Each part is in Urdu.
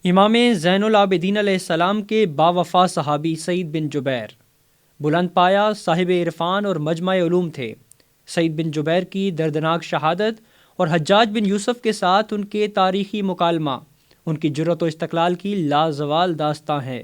امام زین العابدین علیہ السلام کے باوفا صحابی سعید بن جبیر بلند پایا صاحب عرفان اور مجمع علوم تھے۔ سعید بن جبیر کی دردناک شہادت اور حجاج بن یوسف کے ساتھ ان کے تاریخی مکالمہ ان کی جرأت و استقلال کی لازوال داستاں ہے۔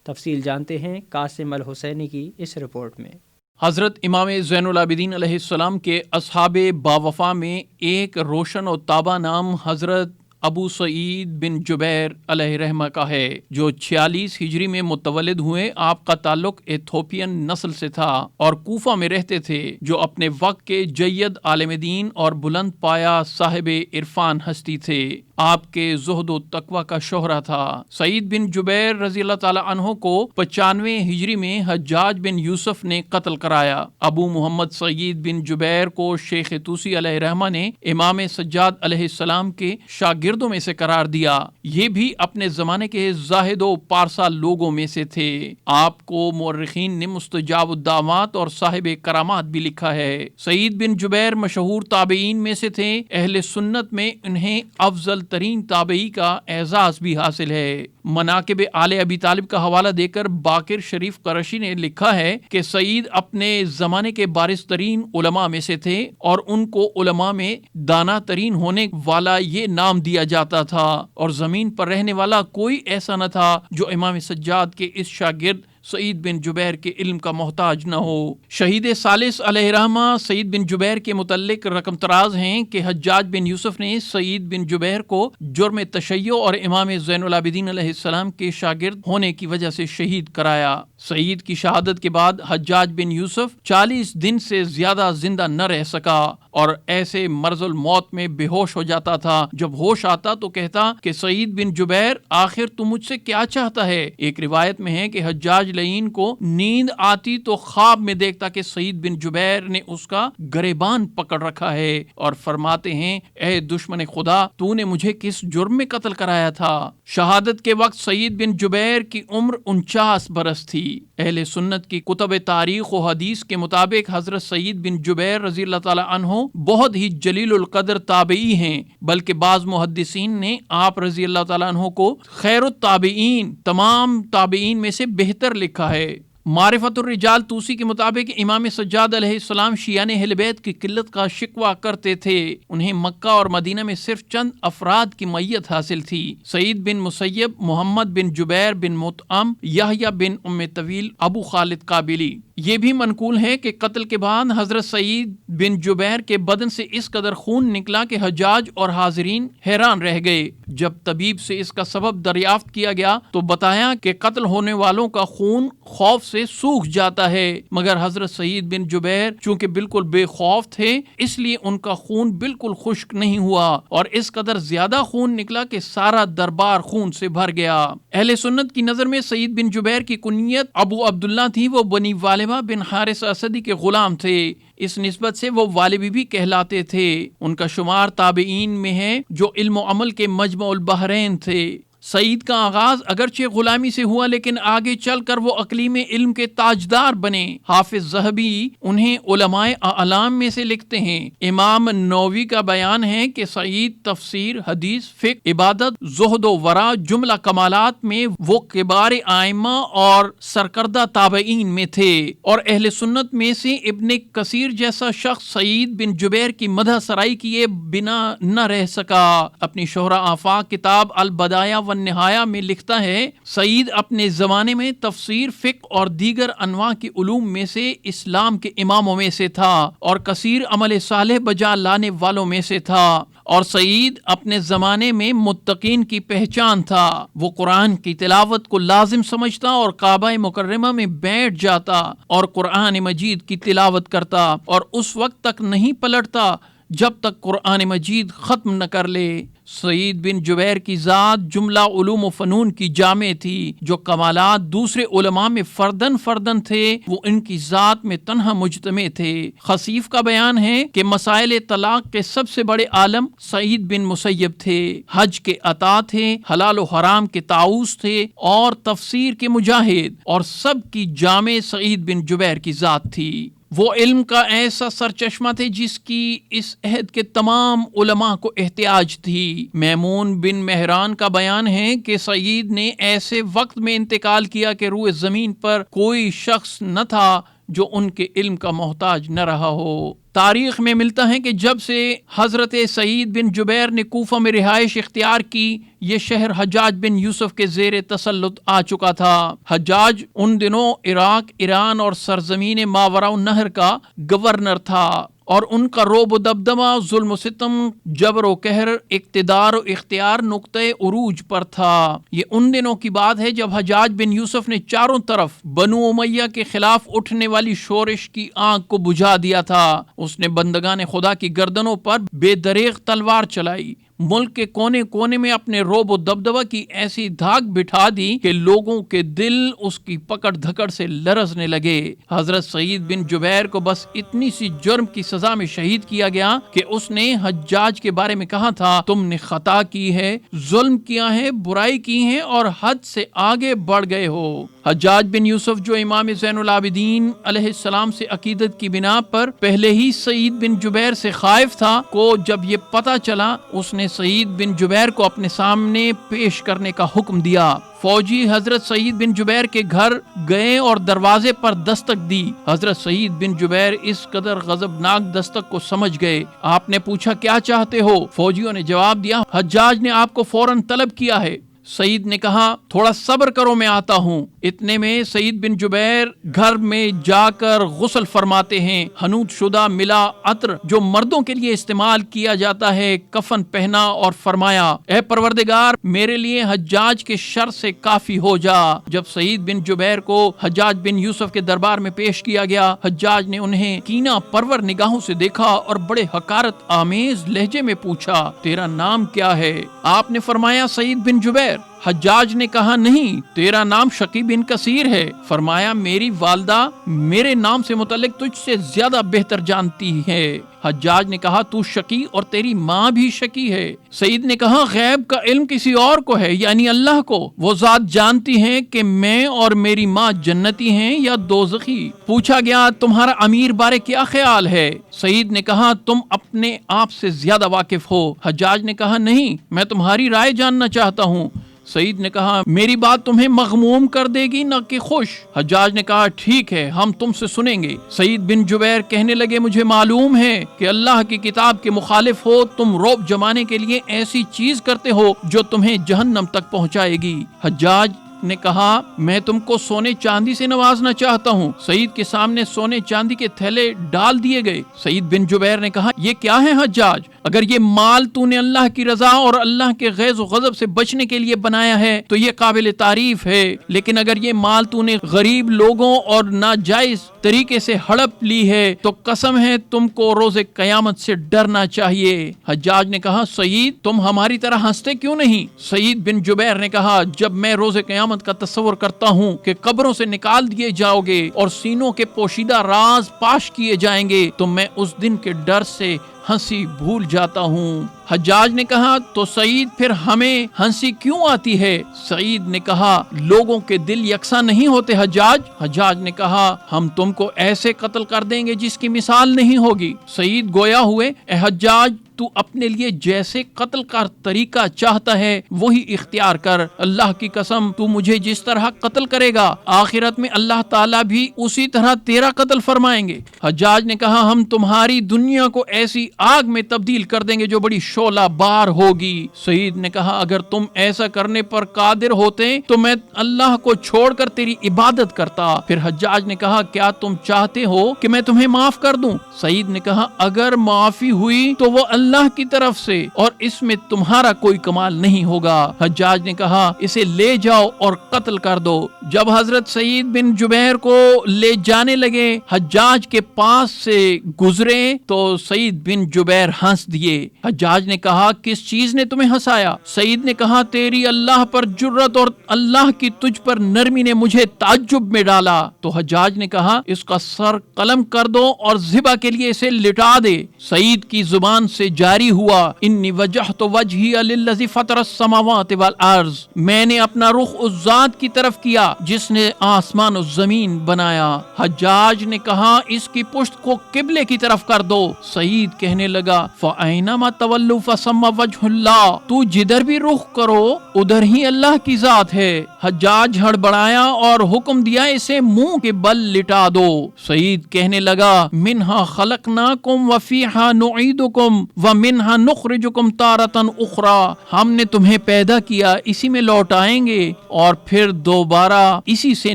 تفصیل جانتے ہیں قاسم الحسینی کی اس رپورٹ میں۔ حضرت امام زین العابدین علیہ السلام کے اصحاب باوفا میں ایک روشن و تابع نام حضرت ابو سعید بن جبیر علیہ رحمہ کا ہے، جو 46 ہجری میں متولد ہوئے۔ آپ کا تعلق ایتھوپین نسل سے تھا اور کوفہ میں رہتے تھے، جو اپنے وقت کے جید عالم دین اور بلند پایا صاحب عرفان ہستی تھے۔ آپ کے زہد و تقوی کا شہرہ تھا۔ سعید بن جبیر رضی اللہ تعالی عنہ کو 95 ہجری میں حجاج بن یوسف نے قتل کرایا۔ ابو محمد سعید بن جبیر کو شیخ طوسی علیہ رحمہ نے امام سجاد علیہ السلام کے شاگردوں میں سے قرار دیا۔ یہ بھی اپنے زمانے کے زاہد و پارسا لوگوں میں سے تھے۔ آپ کو مورخین نے مستجاب الدعوات اور صاحب کرامات بھی لکھا ہے۔ سعید بن جبیر مشہور تابعین میں سے تھے۔ اہل سنت میں انہیں افضل ترین تابعی کا اعزاز بھی حاصل ہے۔ مناقب آل ابی طالب کا حوالہ دے کر باقر شریف قرشی نے لکھا ہے کہ سعید اپنے زمانے کے بارز ترین علماء میں سے تھے اور ان کو علماء میں دانا ترین ہونے والا یہ نام دیا جاتا تھا، اور زمین پر رہنے والا کوئی ایسا نہ تھا جو امام سجاد کے اس شاگرد سعید بن جبیر کے علم کا محتاج نہ ہو۔ شہید ثالث علیہ رحمہ سعید بن جبیر کے متعلق رقم تراز ہیں کہ حجاج بن یوسف نے سعید بن جبیر کو جرم تشیع اور امام زین العابدین علیہ السلام کے شاگرد ہونے کی وجہ سے شہید کرایا۔ سعید کی شہادت کے بعد حجاج بن یوسف 40 دن سے زیادہ زندہ نہ رہ سکا اور ایسے مرض الموت میں بے ہوش ہو جاتا تھا۔ جب ہوش آتا تو کہتا کہ سعید بن جبیر آخر تو مجھ سے کیا چاہتا ہے؟ ایک روایت میں ہے کہ حجاج لعین کو نیند آتی تو خواب میں دیکھتا کہ سعید بن جبیر نے اس کا گریبان پکڑ رکھا ہے اور فرماتے ہیں، اے دشمن خدا، تو نے مجھے کس جرم میں قتل کرایا تھا؟ شہادت کے وقت سعید بن جبیر کی عمر 49 برس تھی۔ اہل سنت کی کتب تاریخ و حدیث کے مطابق حضرت سعید بن جبیر رضی اللہ تعالی عنہ بہت ہی جلیل القدر تابعی ہیں، بلکہ بعض محدثین نے آپ رضی اللہ تعالی عنہ کو خیر التابعین، تمام تابعین میں سے بہتر لکھا ہے۔ معرفت الرجال طوسی کے مطابق امام سجاد علیہ السلام شیعان اہل بیت کی قلت کا شکوہ کرتے تھے۔ انہیں مکہ اور مدینہ میں صرف چند افراد کی میت حاصل تھی: سعید بن مسیب، محمد بن جبیر بن مطعم، یحییٰ بن ام طویل، ابو خالد قابلی۔ یہ بھی منقول ہے کہ قتل کے بعد حضرت سعید بن جبیر کے بدن سے اس قدر خون نکلا کہ حجاج اور حاضرین حیران رہ گئے۔ جب طبیب سے اس کا سبب دریافت کیا گیا تو بتایا کہ قتل ہونے والوں کا خون خوف سے سوکھ جاتا ہے، مگر حضرت سعید بن جبیر چونکہ بالکل بے خوف تھے اس لیے ان کا خون بالکل خشک نہیں ہوا اور اس قدر زیادہ خون نکلا کہ سارا دربار خون سے بھر گیا۔ اہل سنت کی نظر میں سعید بن جبیر کی کنیت ابو عبداللہ تھی۔ وہ بنی والبہ بن حارث اسدی کے غلام تھے، اس نسبت سے وہ والبی بھی کہلاتے تھے۔ ان کا شمار تابعین میں ہے جو علم و عمل کے مجمع البحرین تھے۔ سعید کا آغاز اگرچہ غلامی سے ہوا لیکن آگے چل کر وہ اقلیم علم کے تاجدار بنے۔ حافظ ذہبی انہیں علماء اعلام میں سے لکھتے ہیں۔ امام نووی کا بیان ہے کہ سعید تفسیر، حدیث، فقہ، عبادت، زہد و ورع جملہ کمالات میں وہ کبار ائمہ اور سرکردہ تابعین میں تھے، اور اہل سنت میں سے ابن کثیر جیسا شخص سعید بن جبیر کی مدح سرائی کیے بنا نہ رہ سکا۔ اپنی شہرہ آفاق کتاب البدایہ والنہایہ میں لکھتا ہے، سعید اپنے زمانے میں تفسیر، فقہ اور دیگر انواع کی علوم میں سے اسلام کے اماموں میں سے تھا اور کثیر عمل صالح بجا لانے والوں میں سے تھا، اور سعید اپنے زمانے میں متقین کی پہچان تھا۔ وہ قرآن کی تلاوت کو لازم سمجھتا اور کعبہ مکرمہ میں بیٹھ جاتا اور قرآن مجید کی تلاوت کرتا اور اس وقت تک نہیں پلٹتا جب تک قرآن مجید ختم نہ کر لے۔ سعید بن جبیر کی ذات جملہ علوم و فنون کی جامع تھی۔ جو کمالات دوسرے علماء میں فردن تھے وہ ان کی ذات میں تنہا مجتمع تھے۔ خصیف کا بیان ہے کہ مسائل طلاق کے سب سے بڑے عالم سعید بن مسیب تھے، حج کے عطا تھے، حلال و حرام کے طاؤس تھے اور تفسیر کے مجاہد، اور سب کی جامع سعید بن جبیر کی ذات تھی۔ وہ علم کا ایسا سرچشمہ تھے جس کی اس عہد کے تمام علماء کو احتیاج تھی۔ میمون بن مہران کا بیان ہے کہ سعید نے ایسے وقت میں انتقال کیا کہ روئے زمین پر کوئی شخص نہ تھا جو ان کے علم کا محتاج نہ رہا ہو۔ تاریخ میں ملتا ہے کہ جب سے حضرت سعید بن جبیر نے کوفہ میں رہائش اختیار کی، یہ شہر حجاج بن یوسف کے زیر تسلط آ چکا تھا۔ حجاج ان دنوں عراق، ایران اور سرزمین ماوراء النہر کا گورنر تھا، اور ان کا رعب و دبدبہ، ظلم و ستم، جبر و قہر، اقتدار و اختیار نقطۂ عروج پر تھا۔ یہ ان دنوں کی بات ہے جب حجاج بن یوسف نے چاروں طرف بنو امیہ کے خلاف اٹھنے والی شورش کی آگ کو بجھا دیا تھا۔ اس نے بندگان خدا کی گردنوں پر بے دریغ تلوار چلائی، ملک کے کونے کونے میں اپنے رعب و دبدبہ کی ایسی دھاک بٹھا دی کہ لوگوں کے دل اس کی پکڑ دھکڑ سے لرزنے لگے۔ حضرت سعید بن جبیر کو بس اتنی سی جرم کی سزا میں شہید کیا گیا کہ اس نے حجاج کے بارے میں کہا تھا، تم نے خطا کی ہے، ظلم کیا ہے، برائی کی ہے اور حد سے آگے بڑھ گئے ہو۔ حجاج بن یوسف جو امام زین العابدین علیہ السلام سے عقیدت کی بنا پر پہلے ہی سعید بن جبیر سے خائف تھا، کو جب یہ پتہ چلا، اس نے سعید بن جبیر کو اپنے سامنے پیش کرنے کا حکم دیا۔ فوجی حضرت سعید بن جبیر کے گھر گئے اور دروازے پر دستک دی۔ حضرت سعید بن جبیر اس قدر غضبناک دستک کو سمجھ گئے۔ آپ نے پوچھا، کیا چاہتے ہو؟ فوجیوں نے جواب دیا، حجاج نے آپ کو فوراً طلب کیا ہے۔ سعید نے کہا، تھوڑا صبر کرو، میں آتا ہوں۔ اتنے میں سعید بن جبیر گھر میں جا کر غسل فرماتے ہیں، حنوط شدہ ملا عطر جو مردوں کے لیے استعمال کیا جاتا ہے کفن پہنا اور فرمایا، اے پروردگار، میرے لیے حجاج کے شر سے کافی ہو جا۔ جب سعید بن جبیر کو حجاج بن یوسف کے دربار میں پیش کیا گیا، حجاج نے انہیں کینہ پرور نگاہوں سے دیکھا اور بڑے حقارت آمیز لہجے میں پوچھا، تیرا نام کیا ہے؟ آپ نے فرمایا، سعید بن جبیر۔ حجاج نے کہا، نہیں، تیرا نام شقی بن کثیر ہے۔ فرمایا، میری والدہ میرے نام سے متعلق تجھ سے زیادہ بہتر جانتی ہے۔ حجاج نے کہا، تو شقی اور تیری ماں بھی شقی ہے۔ سعید نے کہا، غیب کا علم کسی اور کو ہے، یعنی اللہ کو۔ وہ ذات جانتی ہے کہ میں اور میری ماں جنتی ہیں یا دوزخی۔ پوچھا گیا، تمہارا امیر بارے کیا خیال ہے؟ سعید نے کہا، تم اپنے آپ سے زیادہ واقف ہو۔ حجاج نے کہا، نہیں، میں تمہاری رائے جاننا چاہتا ہوں۔ سعید نے کہا، میری بات تمہیں مغموم کر دے گی نہ کہ خوش؟ حجاج نے کہا، ٹھیک ہے، ہم تم سے سنیں گے۔ سعید بن جبیر کہنے لگے، مجھے معلوم ہے کہ اللہ کی کتاب کے مخالف ہو، تم رعب جمانے کے لیے ایسی چیز کرتے ہو جو تمہیں جہنم تک پہنچائے گی۔ حجاج نے کہا، میں تم کو سونے چاندی سے نوازنا چاہتا ہوں۔ سعید کے سامنے سونے چاندی کے تھیلے ڈال دیے گئے۔ سعید بن جبیر نے کہا، یہ کیا ہے حجاج؟ اگر یہ مال تو نے اللہ کی رضا اور اللہ کے غیظ و غضب سے بچنے کے لیے بنایا ہے تو یہ قابل تعریف ہے، لیکن اگر یہ مال تو نے غریب لوگوں اور ناجائز طریقے سے ہڑپ لی ہے تو قسم ہے تم کو روز قیامت سے ڈرنا چاہیے۔ حجاج نے کہا، سعید، تم ہماری طرح ہنستے کیوں نہیں؟ سعید بن جبیر نے کہا، جب میں روز قیامت کا تصور کرتا ہوں کہ قبروں سے نکال دیے جاؤ گے اور سینوں کے پوشیدہ راز پاش کیے جائیں گے تو میں اس دن کے ڈر سے ہنسی بھول جاتا ہوں۔ حجاج نے کہا، تو سعید، پھر ہمیں ہنسی کیوں آتی ہے؟ سعید نے کہا، لوگوں کے دل یکساں نہیں ہوتے حجاج۔ حجاج نے کہا، ہم تم کو ایسے قتل کر دیں گے جس کی مثال نہیں ہوگی۔ سعید گویا ہوئے، اے حجاج، تو اپنے لیے جیسے قتل کا طریقہ چاہتا ہے وہی اختیار کر۔ اللہ کی قسم، تو مجھے جس طرح قتل کرے گا آخرت میں اللہ تعالیٰ بھی اسی طرح تیرا قتل فرمائیں گے۔ حجاج نے کہا، ہم تمہاری دنیا کو ایسی آگ میں تبدیل کر دیں گے جو بڑی شعلہ بار ہوگی۔ سعید نے کہا، اگر تم ایسا کرنے پر قادر ہوتے تو میں اللہ کو چھوڑ کر تیری عبادت کرتا۔ پھر حجاج نے کہا، کیا تم چاہتے ہو کہ میں تمہیں معاف کر دوں؟ سعید نے کہا، اگر معافی ہوئی تو وہ اللہ کی طرف سے اور اس میں تمہارا کوئی کمال نہیں ہوگا۔ حجاج نے کہا، اسے لے جاؤ اور قتل کر دو۔ جب حضرت سعید بن جبیر کو لے جانے لگے، حجاج کے پاس سے گزرے تو سعید بن جبیر ہنس دیے۔ حجاج نے کہا، کس چیز نے تمہیں ہنسایا؟ سعید نے کہا، تیری اللہ پر جرت اور اللہ کی تجھ پر نرمی نے مجھے تعجب میں ڈالا۔ تو حجاج نے کہا، اس کا سر قلم کر دو اور ذبح کے لیے اسے لٹا دے۔ سعید کی زبان سے جاری ہوا، انی وجہت وجہی للذی فطر السماوات والارض، میں نے اپنا رخ اس ذات کی طرف کیا جس نے آسمان و زمین بنایا۔ حجاج نے کہا اس کی پشت کو قبلے کی طرف کر دو۔ سعید کہنے لگا فَأَيْنَمَا تَوَلُّوا فَثَمَّ وَجْهُ اللَّهِ، تو جدھر بھی رخ کرو ادھر ہی اللہ کی ذات ہے۔ حجاج ہڑبڑایا اور حکم دیا اسے منہ کے بل لٹا دو۔ سعید کہنے لگا منہا خلقناکم وفیہا نعیدکم ومنہا نخرجکم تارۃ اخری، ہم نے تمہیں پیدا کیا اسی میں لوٹائیں گے اور پھر دوبارہ اسی سے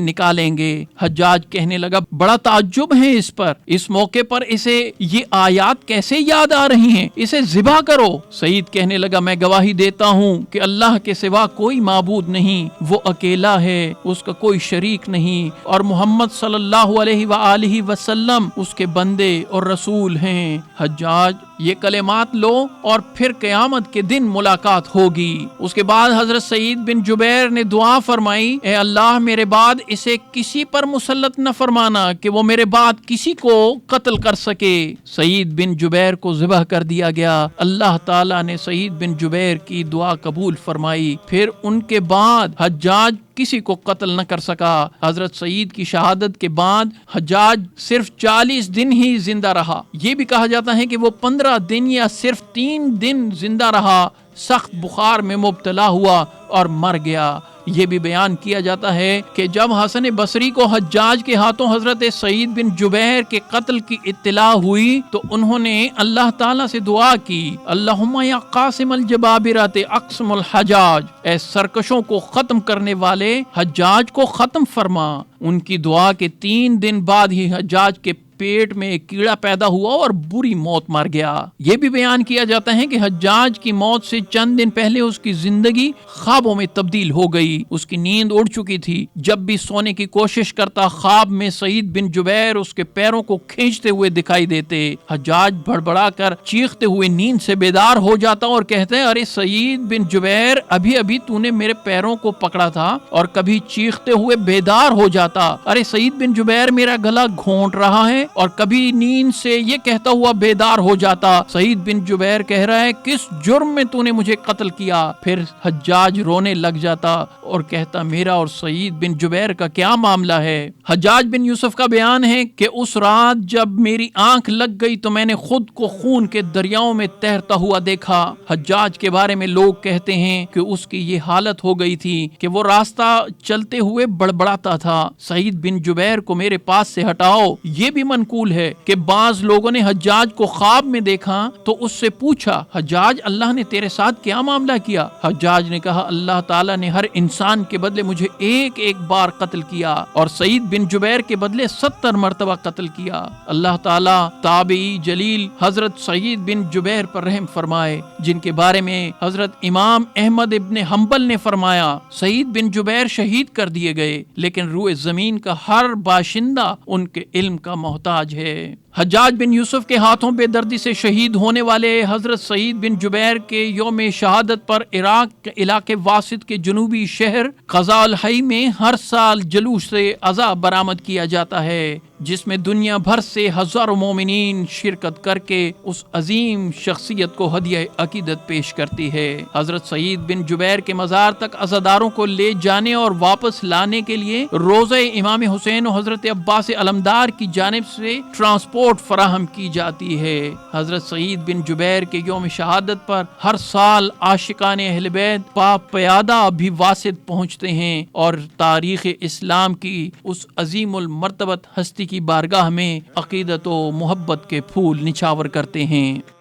نکالیں گے۔ حجاج کہنے لگا بڑا تعجب ہے اس پر، اس موقع پر اسے یہ آیات کیسے یاد آ رہی ہیں، اسے ذبح کرو۔ سعید کہنے لگا میں گواہی دیتا ہوں کہ اللہ کے سوا کوئی معبود نہیں، وہ اکیلا ہے، اس کا کوئی شریک نہیں، اور محمد صلی اللہ علیہ وآلہ وسلم اس کے بندے اور رسول ہیں۔ حجاج یہ کلمات لو اور پھر قیامت کے دن ملاقات ہوگی۔ اس کے بعد حضرت سعید بن جبیر نے دعا فرمائی اے اللہ میرے بعد اسے کسی پر مسلط نہ فرمانا کہ وہ میرے بعد کسی کو قتل کر سکے۔ سعید بن جبیر کو ذبح کر دیا گیا۔ اللہ تعالیٰ نے سعید بن جبیر کی دعا قبول فرمائی، پھر ان کے بعد حجاج کسی کو قتل نہ کر سکا۔ حضرت سعید کی شہادت کے بعد حجاج صرف 40 دن ہی زندہ رہا۔ یہ بھی کہا جاتا ہے کہ وہ 15 دن یا صرف 3 دن زندہ رہا، سخت بخار میں مبتلا ہوا اور مر گیا۔ یہ بھی بیان کیا جاتا ہے کہ جب حسن بصری کو حجاج کے ہاتھوں حضرت سعید بن جبیر کے قتل کی اطلاع ہوئی تو انہوں نے اللہ تعالیٰ سے دعا کی اللہم یا قاسم الجبابرۃ اقسم الحجاج، اے سرکشوں کو ختم کرنے والے حجاج کو ختم فرما۔ ان کی دعا کے 3 دن بعد ہی حجاج کے پیٹ میں ایک کیڑا پیدا ہوا اور بری موت مر گیا۔ یہ بھی بیان کیا جاتا ہے کہ حجاج کی موت سے چند دن پہلے اس کی زندگی خوابوں میں تبدیل ہو گئی، اس کی نیند اڑ چکی تھی۔ جب بھی سونے کی کوشش کرتا خواب میں سعید بن جبیر اس کے پیروں کو کھینچتے ہوئے دکھائی دیتے۔ حجاج بڑبڑا کر چیختے ہوئے نیند سے بیدار ہو جاتا اور کہتے ارے سعید بن جبیر ابھی ابھی تو نے میرے پیروں کو پکڑا تھا، اور کبھی چیختے ہوئے بیدار ہو جاتا ارے سعید بن جبیر میرا گلا گھونٹ رہا ہے، اور کبھی نیند سے یہ کہتا ہوا بیدار ہو جاتا سعید بن جبیر کہہ رہا ہے کس جرم میں تو نے مجھے قتل کیا۔ پھر حجاج رونے لگ جاتا اور کہتا میرا اور سعید بن جبیر کا کیا معاملہ ہے۔ حجاج بن یوسف کا بیان ہے کہ اس رات جب میری آنکھ لگ گئی تو میں نے خود کو خون کے دریاؤں میں تیرتا ہوا دیکھا۔ حجاج کے بارے میں لوگ کہتے ہیں کہ اس کی یہ حالت ہو گئی تھی کہ وہ راستہ چلتے ہوئے بڑبڑاتا تھا سعید بن جبیر کو میرے پاس سے ہٹاؤ۔ یہ بھی منقول ہے کہ بعض لوگوں نے حجاج کو خواب میں دیکھا تو اس سے پوچھا حجاج اللہ نے تیرے ساتھ کیا معاملہ کیا؟ حجاج نے کہا اللہ تعالیٰ نے ہر انسان کے بدلے مجھے ایک ایک بار قتل کیا اور سعید بن جبیر کے بدلے 70 مرتبہ قتل کیا۔ اللہ تعالیٰ تابعی جلیل حضرت سعید بن جبیر پر رحم فرمائے، جن کے بارے میں حضرت امام احمد ابن حنبل نے فرمایا سعید بن جبیر شہید کر دیے گئے لیکن روئے زمین کا ہر باشندہ ان کے علم کا محتاج ہے۔ حجاج بن یوسف کے ہاتھوں بے دردی سے شہید ہونے والے حضرت سعید بن جبیر کے یوم شہادت پر عراق کے علاقے واسط کے جنوبی شہر قضاء الحی میں ہر سال جلوس سے عزا برآمد کیا جاتا ہے، جس میں دنیا بھر سے ہزاروں مومنین شرکت کر کے اس عظیم شخصیت کو ہدیہ عقیدت پیش کرتی ہے۔ حضرت سعید بن جبیر کے مزار تک عزاداروں کو لے جانے اور واپس لانے کے لیے روضہ امام حسین و حضرت عباس علمدار کی جانب سے ٹرانسپورٹ فراہم کی جاتی ہے۔ حضرت سعید بن جبیر کے یوم شہادت پر ہر سال عاشقان اہل بیت پا پیادہ بھی واسط پہنچتے ہیں اور تاریخ اسلام کی اس عظیم المرتبت ہستی کی بارگاہ میں عقیدت و محبت کے پھول نچھاور کرتے ہیں۔